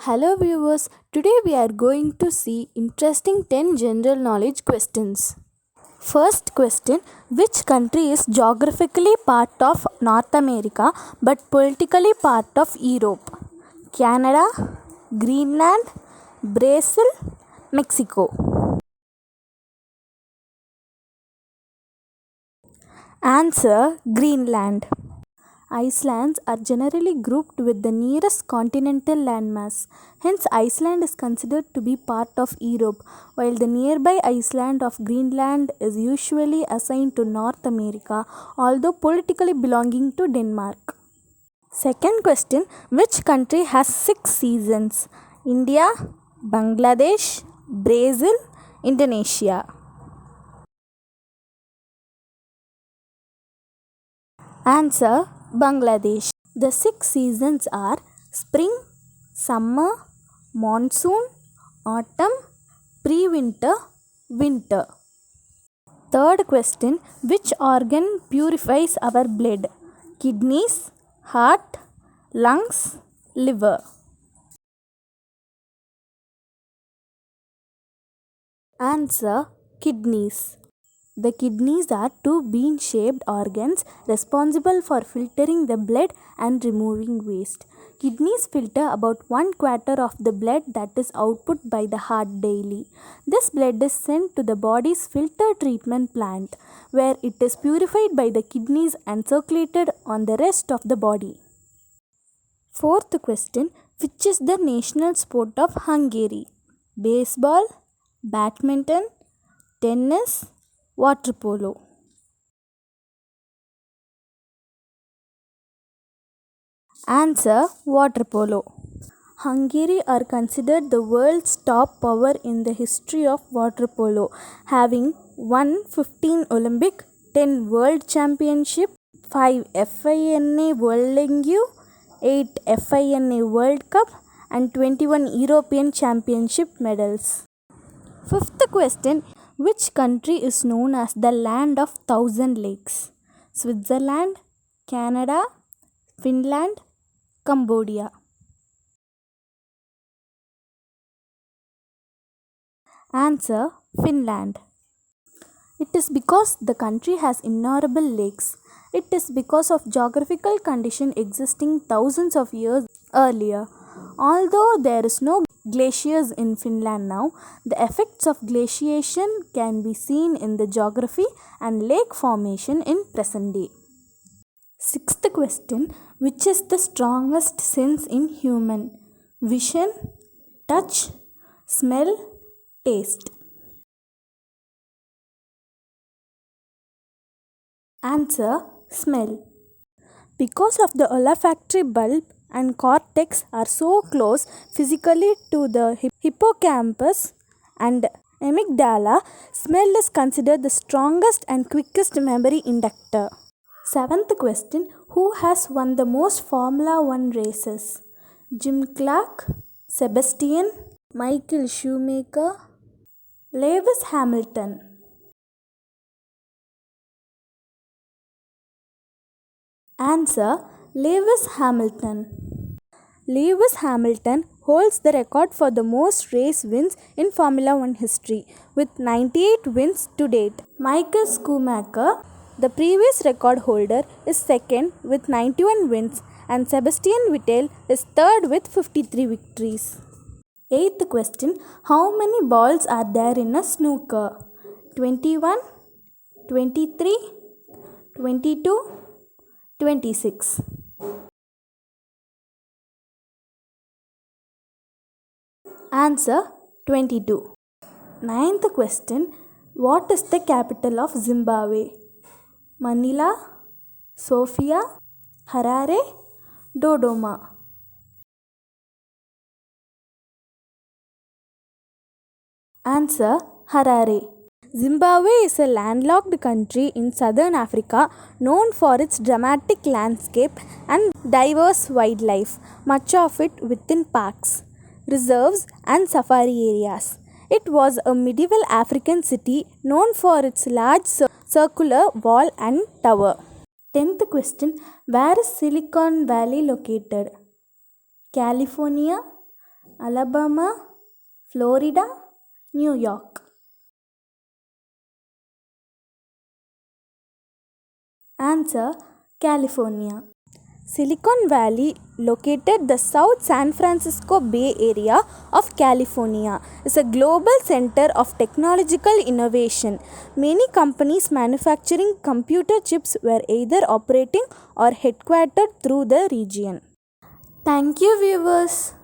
Hello viewers, today we are going to see interesting 10 general knowledge questions. First question, which country is geographically part of North America but politically part of Europe? Canada, Greenland, Brazil, Mexico. Answer, Greenland. Islands are generally grouped with the nearest continental landmass. Hence, Iceland is considered to be part of Europe, while the nearby island of Greenland is usually assigned to North America, although politically belonging to Denmark. Second question, which country has 6 seasons? India, Bangladesh, Brazil, Indonesia. Answer, Bangladesh. The 6 seasons are spring, summer, monsoon, autumn, pre-winter, winter. Third question, which organ purifies our blood? Kidneys, heart, lungs, liver. Answer, kidneys. The kidneys are two bean-shaped organs responsible for filtering the blood and removing waste. Kidneys filter about 1/4 of the blood that is output by the heart daily. This blood is sent to the body's filter treatment plant, where it is purified by the kidneys and circulated on the rest of the body. Fourth question, which is the national sport of Hungary? Baseball, badminton, tennis, water polo. Answer, water polo. Hungary are considered the world's top power in the history of water polo, having won 15 Olympic, 10 World Championship, 5 FINA World League, 8 FINA World Cup and 21 European Championship medals. Fifth question, which country is known as the land of thousand lakes? Switzerland, Canada, Finland, Cambodia. Answer, Finland. It is because the country has innumerable lakes. It is because of geographical condition existing thousands of years earlier. Although there is no glaciers in Finland now, the effects of glaciation can be seen in the geography and lake formation in present day. Sixth question, which is the strongest sense in human? Vision, touch, smell, taste. Answer, smell. Because of the olfactory bulb and cortex are so close physically to the hippocampus and amygdala, smell is considered the strongest and quickest memory inductor. Seventh question, who has won the most Formula 1 races? Jim Clark, Sebastian, Michael Schumacher, Lewis Hamilton. Answer, Lewis Hamilton. Lewis Hamilton holds the record for the most race wins in Formula 1 history with 98 wins to date. Michael Schumacher, the previous record holder, is second with 91 wins and Sebastian Vettel is third with 53 victories. Eighth question, how many balls are there in a snooker? 21, 23, 22, 26. Answer, 22. Ninth question, what is the capital of Zimbabwe? Manila, Sofia, Harare, Dodoma. Answer, Harare. Zimbabwe is a landlocked country in southern Africa known for its dramatic landscape and diverse wildlife, much of it within parks, reserves, and safari areas. It was a medieval African city known for its large circular wall and tower. 10th question, where is Silicon Valley located? California, Alabama, Florida, New York. Answer: California. Silicon Valley, located the South San Francisco Bay Area of California, is a global center of technological innovation. Many companies manufacturing computer chips were either operating or headquartered through the region. Thank you, viewers.